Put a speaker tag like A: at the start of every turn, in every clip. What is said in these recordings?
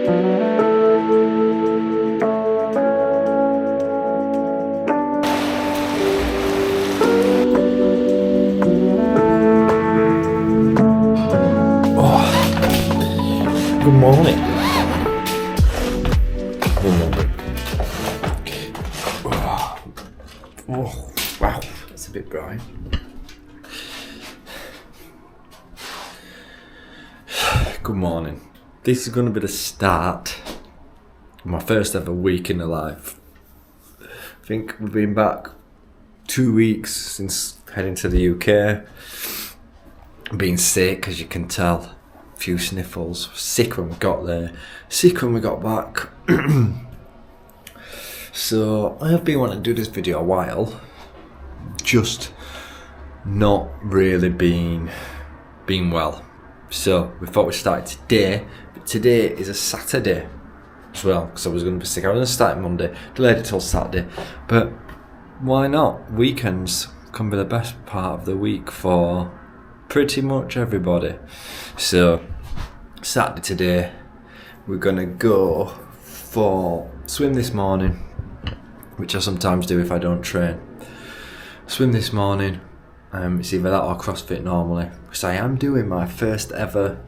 A: Good morning. Good morning. Oh, wow, that's a bit bright. Good morning. This is going to be the start of my first ever week in the life. I think we've been back 2 weeks since heading to the UK. Being sick, as you can tell. A few sniffles. Sick when we got there. Sick when we got back. So I have been wanting to do this video a while. Just not really been well. So we thought we'd start today. But today is a Saturday as well, because I was going to be sick. I was going to start Monday. Delayed it till Saturday. But why not? Weekends can be the best part of the week for pretty much everybody. So Saturday today, we're gonna go for swim this morning, which I sometimes do if I don't train. Swim this morning. It's either that or CrossFit normally, because I am doing my first ever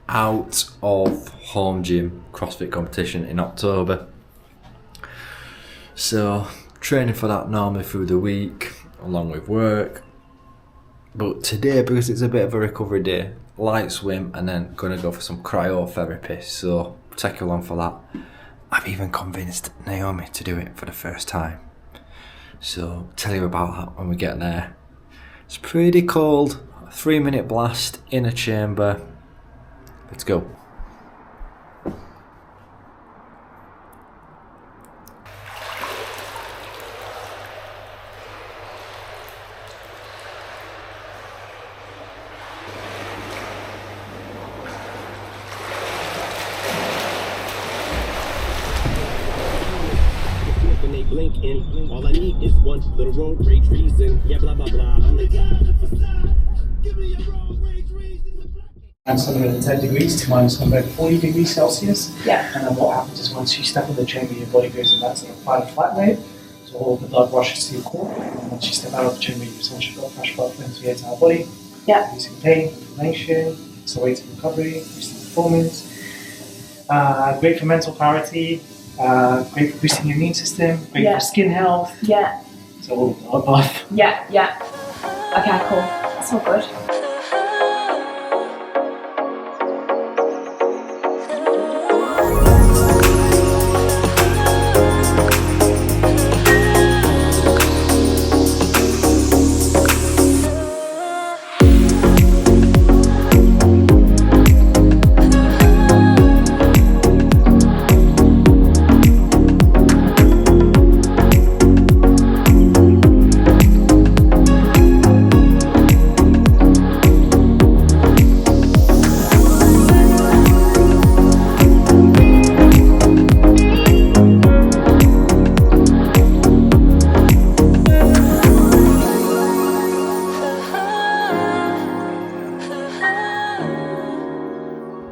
A: out of home gym CrossFit competition in October. So training for that normally through the week along with work. But today, because it's a bit of a recovery day, light swim and then gonna go for some cryotherapy. So take you along for that. I've even convinced Naomi to do it for the first time. So tell you about that when we get there. It's pretty cold. A 3-minute blast in a chamber. Let's go.
B: Blinking. All I need is one little road rage reason. Yeah, blah blah blah. I'm the guy at the facade. Give me a road rage reason.
C: And something at 10 degrees to minus 140 degrees Celsius.
D: Yeah.
C: And then what happens is once you step in the chamber, your body goes in that sort of fight or flight mode. So all the blood rushes to your core. And then once you step out of the chamber, you've essentially got fresh blood flowing through your entire body.
D: Yeah.
C: Reducing pain, inflammation, accelerating recovery, boosting performance. Great for mental clarity. Great for boosting your immune system. Great for skin health.
D: Yeah.
C: So all of the above.
D: Yeah. Okay, cool. That's all good.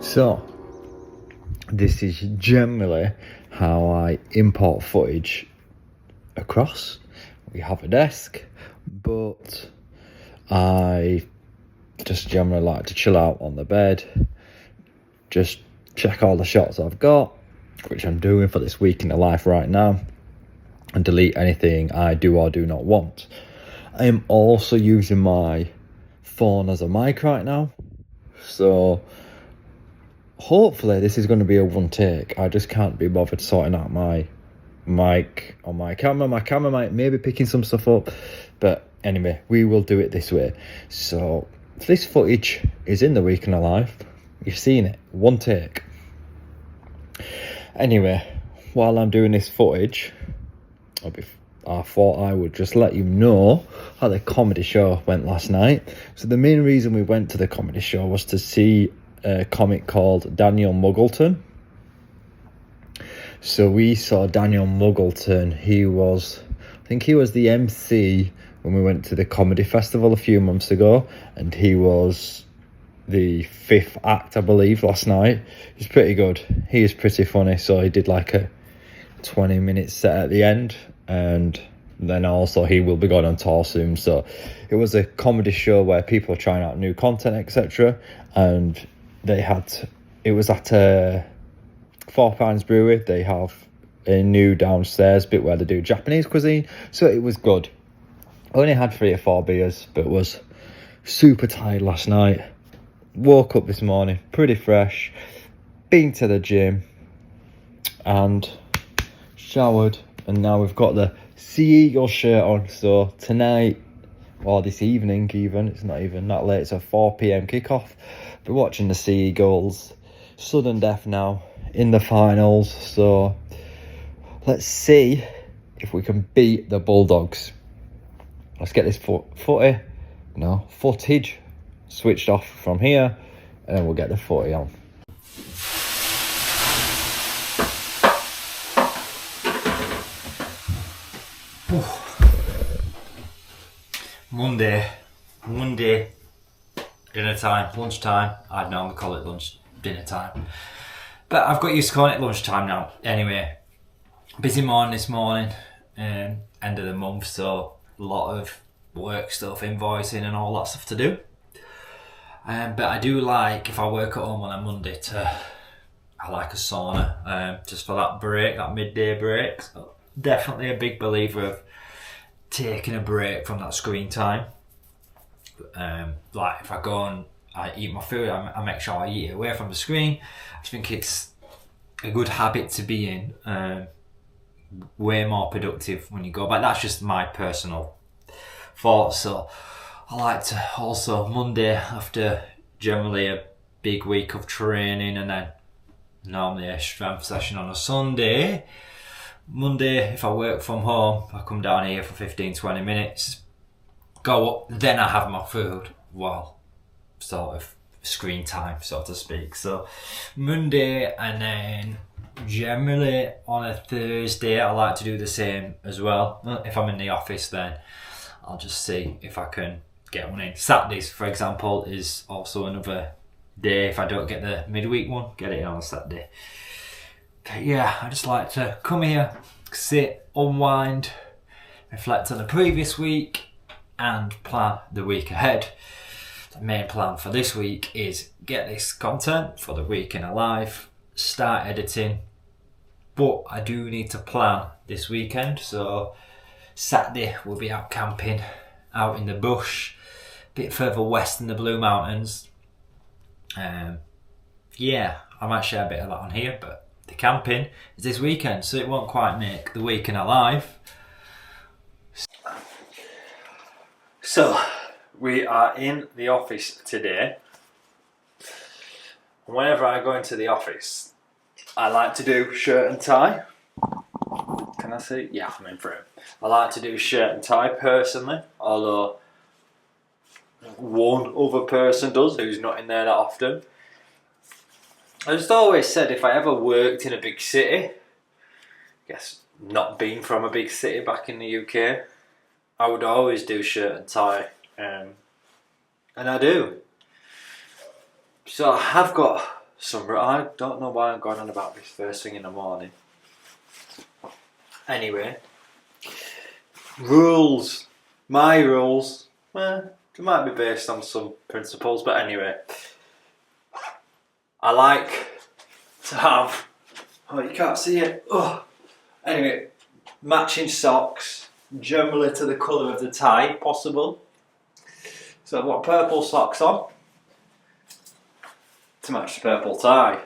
A: So, this is generally how I import footage across. We have a desk, but I just generally like to chill out on the bed, just check all the shots I've got, which I'm doing for this week in the life right now, and delete anything I do or do not want. I am also using my phone as a mic right now, so hopefully this is going to be a one take. I just can't be bothered sorting out my mic on my camera. My camera might maybe picking some stuff up, but anyway, we will do it this way. So this footage is in the week in the life. You've seen it, one take. Anyway, while I'm doing this footage, I thought I would just let you know how the comedy show went last night. So the main reason we went to the comedy show was to see a comic called Daniel Muggleton. So we saw Daniel Muggleton. I think he was the MC when we went to the comedy festival a few months ago, and he was the 5th act, I believe, last night. He's pretty good. He is pretty funny. So he did like a 20-minute set at the end, and then also he will be going on tour soon. So it was a comedy show where people are trying out new content, etc. And it was at Four Pines Brewery. They have a new downstairs bit where they do Japanese cuisine, so it was good. I only had 3 or 4 beers, but was super tired last night. Woke up this morning pretty fresh, been to the gym and showered, and now we've got the Sea Eagle shirt on. So tonight, or this evening even, it's not even that late, it's a 4 p.m. kickoff. We're watching the Sea Eagles, sudden death now in the finals. So let's see if we can beat the Bulldogs. Let's get this footage switched off from here, and then we'll get the footy on. Monday, dinner time, lunchtime. I'd normally call it dinner time, but I've got used to calling it lunchtime now. Anyway, busy morning this morning, end of the month, so a lot of work stuff, invoicing and all that stuff to do. But I do like, if I work at home on a Monday, I like a sauna, just for that break, that midday break. So definitely a big believer of taking a break from that screen time. Like if I go and I eat my food, I make sure I eat it away from the screen. I think it's a good habit to be in, way more productive when you go back. That's just my personal thoughts. So I like to also, Monday, after generally a big week of training and then normally a strength session on a Sunday, Monday, if I work from home, I come down here for 15-20 minutes, go up, then I have my food, well, sort of screen time, so to speak. So Monday, and then generally on a Thursday I like to do the same as well. If I'm in the office, then I'll just see if I can get one in. Saturdays, for example, is also another day. If I don't get the midweek one, get it in on a Saturday. But yeah, I just like to come here, sit, unwind, reflect on the previous week and plan the week ahead. The main plan for this week is get this content for the week in a life, start editing, but I do need to plan this weekend. So Saturday we'll be out camping, out in the bush, a bit further west in the Blue Mountains. Yeah, I might share a bit of that on here, but the camping is this weekend, so it won't quite make the week in a life. So we are in the office today. Whenever I go into the office, I like to do shirt and tie. Can I see? Yeah, I'm in frame. I like to do shirt and tie personally, although one other person does who's not in there that often. I just always said if I ever worked in a big city, I guess not being from a big city back in the UK, I would always do shirt and tie, and I do. So I have got some, I don't know why I'm going on about this first thing in the morning. Anyway, rules, my rules, they might be based on some principles, but anyway, I like to have, oh you can't see it, anyway, matching socks, generally to the colour of the tie if possible. So I've got purple socks on to match the purple tie.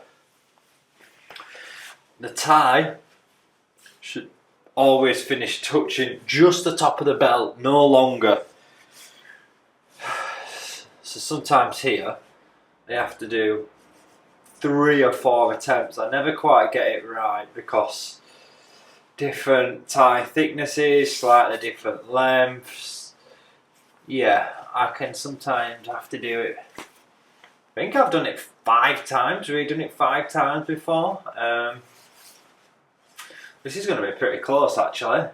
A: The tie should always finish touching just the top of the belt, no longer. So sometimes here I have to do 3 or 4 attempts. I never quite get it right because different tie thicknesses, slightly different lengths. Yeah, I can sometimes have to do it. I think I've done it 5 times, really done it 5 times before. This is going to be pretty close actually.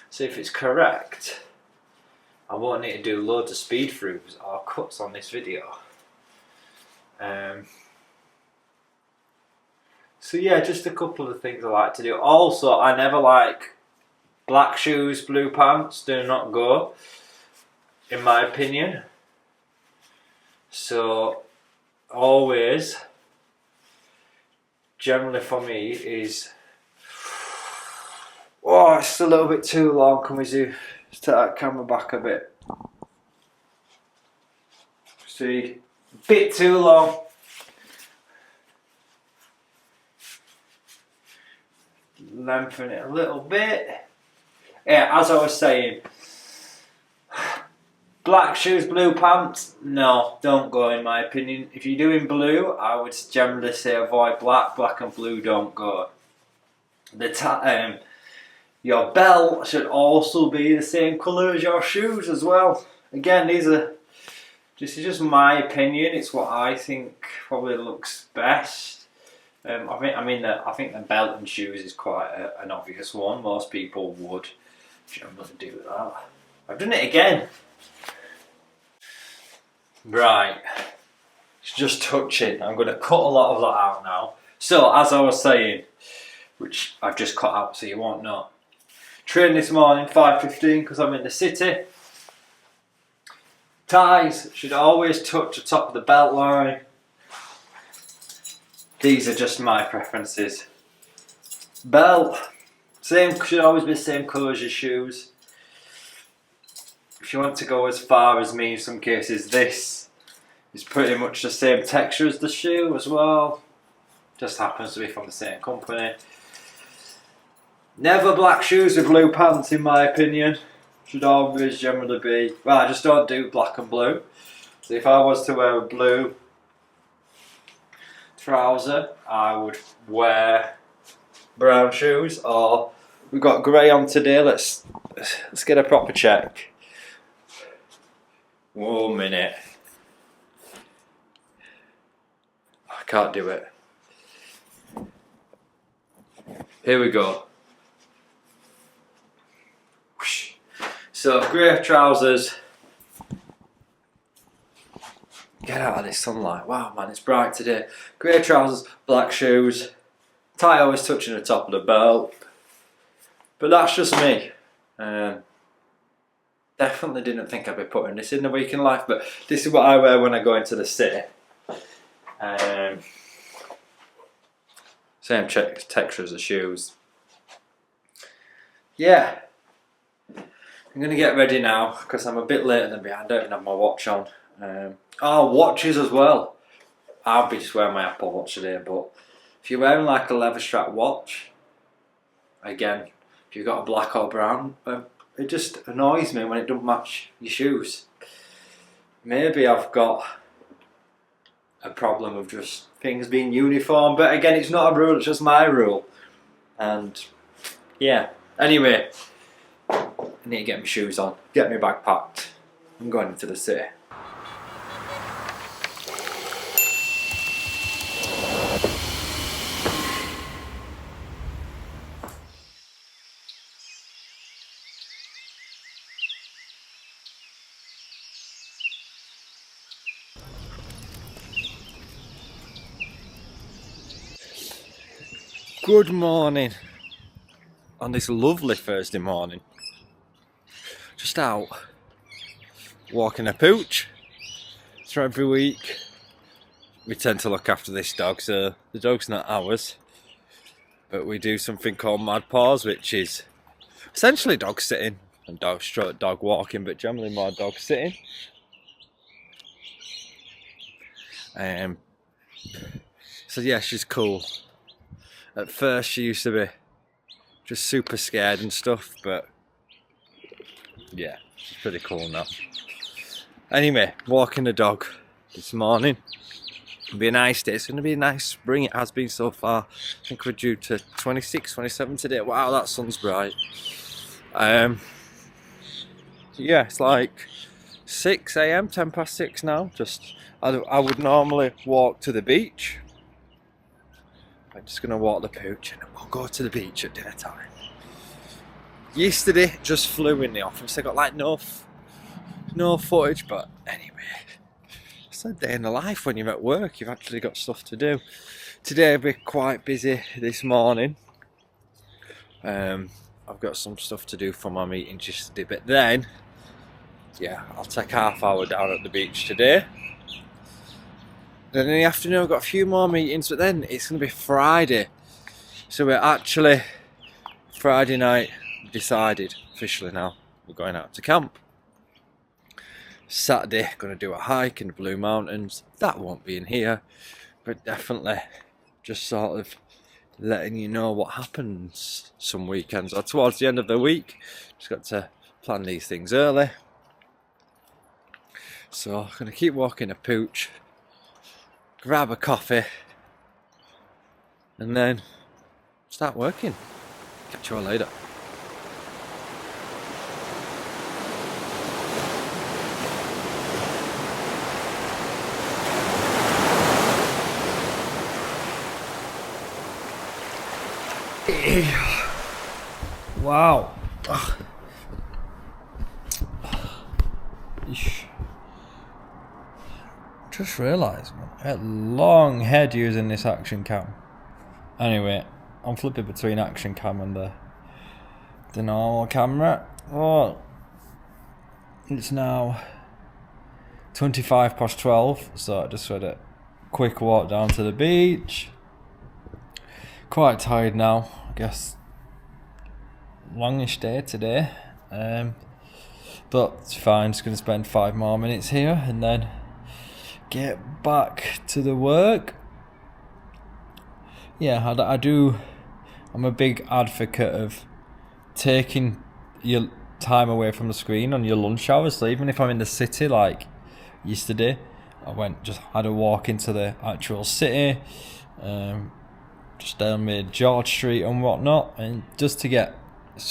A: So if it's correct, I won't need to do loads of speed throughs or cuts on this video. So yeah, just a couple of things I like to do. Also, I never like black shoes, blue pants. Do not go, in my opinion. So always, generally for me is, oh, it's a little bit too long. Can we do, let's take that camera back a bit. See, bit too long. Lengthen it a little bit. Yeah, as I was saying, black shoes, blue pants, no, don't go in my opinion. If you're doing blue, I would generally say avoid black. Black and blue don't go. Your belt should also be the same colour as your shoes as well. Again, this is just my opinion. It's what I think probably looks best. I think the belt and shoes is quite an obvious one. Most people would generally do that. I've done it again. Right, it's just touching. I'm going to cut a lot of that out now. So, as I was saying, which I've just cut out so you won't know. Train this morning, 5:15, because I'm in the city. Ties should always touch the top of the belt line. These are just my preferences. Belt, should always be the same colour as your shoes. If you want to go as far as me in some cases, this is pretty much the same texture as the shoe as well. Just happens to be from the same company. Never black shoes with blue pants in my opinion. Should always generally be, well, I just don't do black and blue. So if I was to wear a blue trouser, I would wear brown shoes, or we've got grey on today. Let's get a proper check. 1 minute. I can't do it. Here we go. So grey trousers. Get out of this sunlight. Wow, man, it's bright today. Grey trousers, black shoes. Tie always touching the top of the belt. But that's just me. Definitely didn't think I'd be putting this in the weekend life, but this is what I wear when I go into the city. Same texture as the shoes. Yeah. I'm going to get ready now because I'm a bit later than me. I don't even have my watch on. Watches as well. I'll be just wearing my Apple Watch today, but if you're wearing like a leather strap watch, again, if you've got a black or brown, it just annoys me when it doesn't match your shoes. Maybe I've got a problem with just things being uniform, but again, it's not a rule, it's just my rule. And yeah, anyway, I need to get my shoes on, get my bag packed. I'm going into the city. Good morning on this lovely Thursday morning. Just out walking a pooch. So every week we tend to look after this dog, so the dog's not ours, but we do something called mad paws, which is essentially dog sitting and dog walking, but generally more dog sitting. So yeah, she's cool. At first she used to be just super scared and stuff, but yeah, she's pretty cool now. Anyway, walking the dog this morning. It'll be a nice day. It's going to be a nice spring. It has been so far. I think we're due to 26, 27 today. Wow, that sun's bright. So yeah, it's like 6 AM, 10 past 6 now. I would normally walk to the beach. I'm just going to walk the pooch and then we'll go to the beach at dinner time. Yesterday just flew in the office. I got like no footage, but anyway, it's a day in the life when you're at work. You've actually got stuff to do. Today I'll be quite busy this morning. I've got some stuff to do for my meeting yesterday, but then, yeah, I'll take half hour down at the beach today. Then in the afternoon I've got a few more meetings, but then it's going to be Friday. So we're actually, Friday night, decided officially now, we're going out to camp. Saturday, going to do a hike in the Blue Mountains. That won't be in here, but definitely just sort of letting you know what happens some weekends or towards the end of the week. Just got to plan these things early. So I'm going to keep walking a pooch, grab a coffee, and then start working. Catch you all later. Wow. Just realised, man, I had a long head using this action cam. Anyway, I'm flipping between action cam and the normal camera. Oh, it's now 12:25, so I just had a quick walk down to the beach. Quite tired now, I guess. Longish day today, but it's fine. Just going to spend 5 more minutes here and then get back to the work. Yeah, I'm a big advocate of taking your time away from the screen on your lunch hours. So even if I'm in the city, like yesterday, I had a walk into the actual city, just down mid George Street and whatnot, and just to get a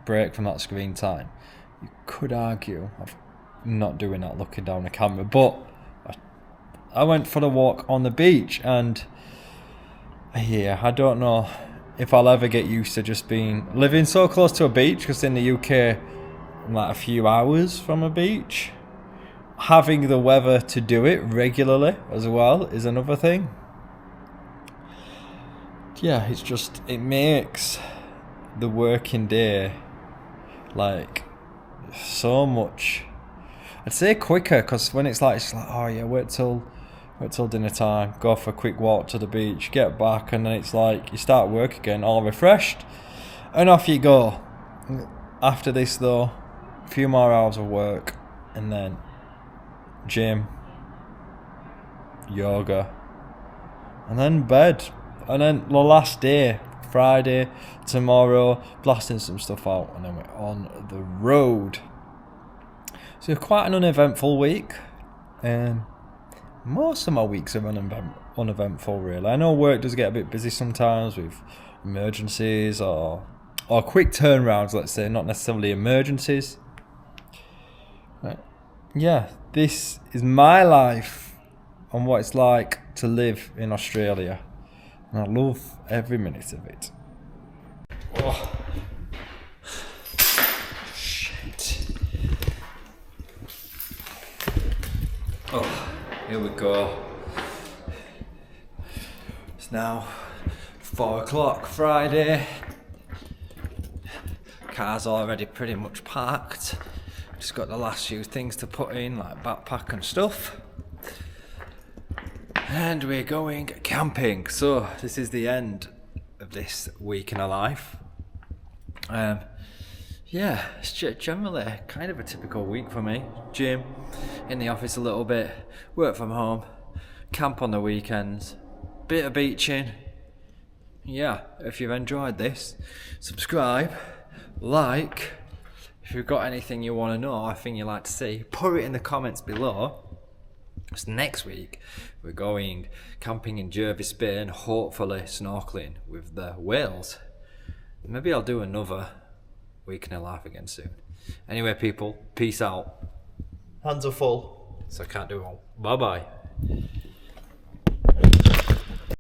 A: break from that screen time. You could argue I'm not doing that looking down the camera, but I went for a walk on the beach, and yeah, I don't know if I'll ever get used to just living so close to a beach, because in the UK I'm like a few hours from a beach. Having the weather to do it regularly as well is another thing. Yeah, it makes the working day like so much, I'd say quicker, because when it's like oh yeah, wait till dinner time, go for a quick walk to the beach, get back, and then it's like you start work again all refreshed and off you go. After this though, a few more hours of work and then gym, yoga, and then bed. And then the last day, Friday, tomorrow, blasting some stuff out, and then we're on the road. So quite an uneventful week. Most of my weeks are uneventful, really. I know work does get a bit busy sometimes with emergencies or quick turnarounds, let's say, not necessarily emergencies. Right. Yeah, this is my life and what it's like to live in Australia. And I love every minute of it. Oh. Shit. Oh, here we go. It's now 4 o'clock Friday. Car's already pretty much parked. Just got the last few things to put in, like backpack and stuff. And we're going camping. So this is the end of this week in a life. Yeah, it's generally kind of a typical week for me. Gym, in the office a little bit, work from home, camp on the weekends, bit of beaching. Yeah, if you've enjoyed this, subscribe, like. If you've got anything you want to know, a thing you'd like to see, put it in the comments below. So next week, we're going camping in Jervis Bay and hopefully snorkeling with the whales. Maybe I'll do another week in a life again soon. Anyway, people, peace out. Hands are full, so I can't do it all. Bye-bye.